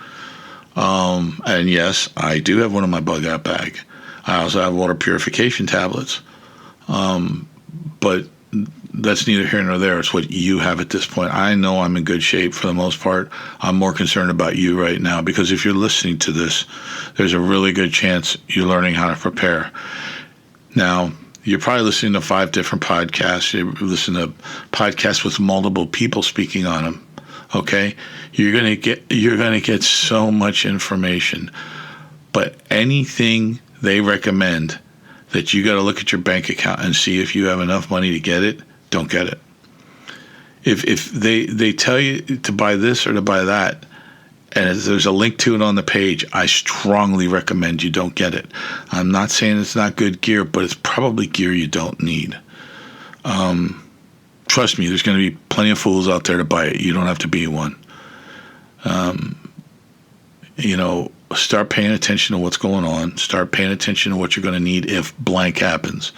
And yes, I do have one in my bug out bag. I also have water purification tablets. But that's neither here nor there. It's what you have at this point. I know I'm in good shape for the most part. I'm more concerned about you right now, because if you're listening to this, there's a really good chance you're learning how to prepare. Now, you're probably listening to 5 different podcasts. You listen to podcasts with multiple people speaking on them. Okay, you're gonna get so much information, but anything they recommend that you got to look at your bank account and see if you have enough money to get it, don't get it. If they tell you to buy this or to buy that, and there's a link to it on the page, I strongly recommend you don't get it. I'm not saying it's not good gear, but it's probably gear you don't need. Trust me, there's going to be plenty of fools out there to buy it. You don't have to be one. Start paying attention to what's going on. Start paying attention to what you're going to need if blank happens.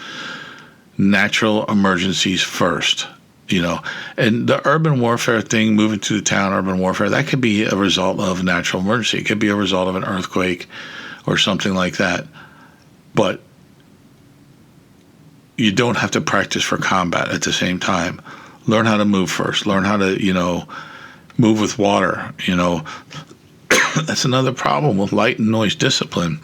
Natural emergencies first. And the urban warfare thing, moving to the town, urban warfare, that could be a result of a natural emergency. It could be a result of an earthquake or something like that. But you don't have to practice for combat at the same time. Learn how to move first. Learn how to, move with water. That's another problem with light and noise discipline.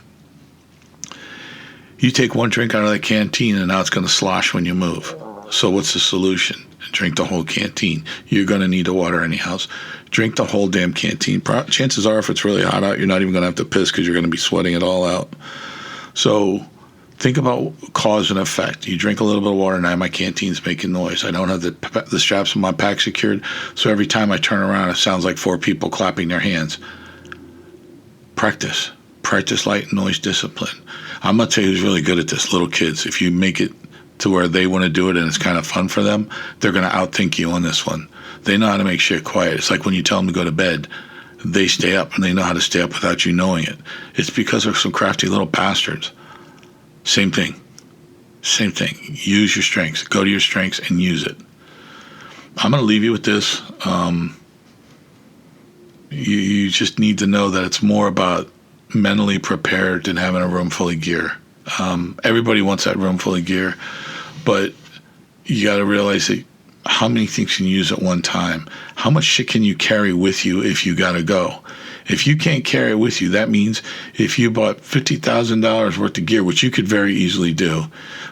You take one drink out of that canteen and now it's going to slosh when you move. So what's the solution? Drink the whole canteen. You're going to need the water anyhow. Drink the whole damn canteen. Chances are, if it's really hot out, you're not even going to have to piss because you're going to be sweating it all out. So think about cause and effect. You drink a little bit of water, now my canteen's making noise. I don't have the straps of my pack secured, so every time I turn around, it sounds like 4 people clapping their hands. Practice light and noise discipline. I'm going to tell you who's really good at this, little kids. If you make it to where they want to do it and it's kind of fun for them, they're going to outthink you on this one. They know how to make shit quiet. It's like when you tell them to go to bed, they stay up, and they know how to stay up without you knowing it. It's because they're some crafty little bastards. Same thing. Use your strengths. Go to your strengths and use it. I'm going to leave you with this. You just need to know that it's more about mentally prepared than having a room full of gear. Everybody wants that room full of gear, but you got to realize that how many things can you use at one time? How much shit can you carry with you if you got to go? If you can't carry it with you, that means if you bought $50,000 worth of gear, which you could very easily do,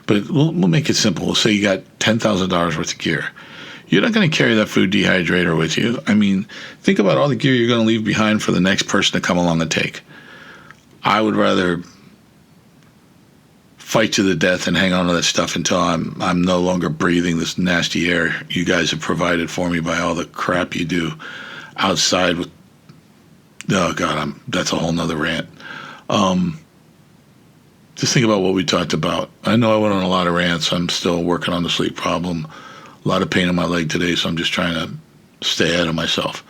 but we'll make it simple. We'll say you got $10,000 worth of gear. You're not going to carry that food dehydrator with you. I mean, think about all the gear you're going to leave behind for the next person to come along and take. I would rather fight to the death and hang on to that stuff until I'm no longer breathing this nasty air you guys have provided for me by all the crap you do outside with. Oh God, that's a whole nother rant. Just think about what we talked about. I know I went on a lot of rants. I'm still working on the sleep problem. A lot of pain in my leg today, so I'm just trying to stay ahead of myself.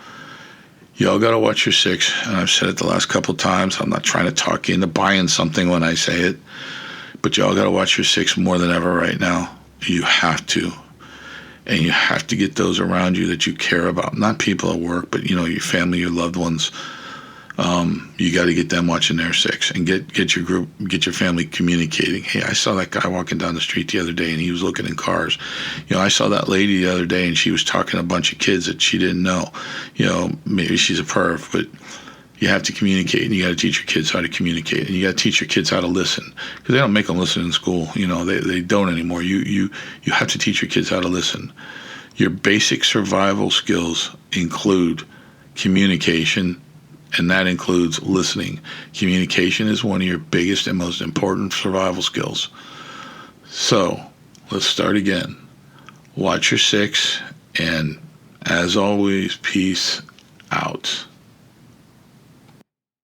Y'all got to watch your 6, and I've said it the last couple times. I'm not trying to talk you into buying something when I say it. But y'all got to watch your 6 more than ever right now. You have to. And you have to get those around you that you care about. Not people at work, but, your family, your loved ones. You got to get them watching their 6 and get your group, get your family communicating. Hey, I saw that guy walking down the street the other day and he was looking in cars. I saw that lady the other day and she was talking to a bunch of kids that she didn't know. Maybe she's a perv, but you have to communicate, and you got to teach your kids how to communicate, and you got to teach your kids how to listen, because they don't make them listen in school. They don't anymore. You have to teach your kids how to listen. Your basic survival skills include communication, and that includes listening. Communication is one of your biggest and most important survival skills. So let's start again. Watch your 6, and as always, peace out.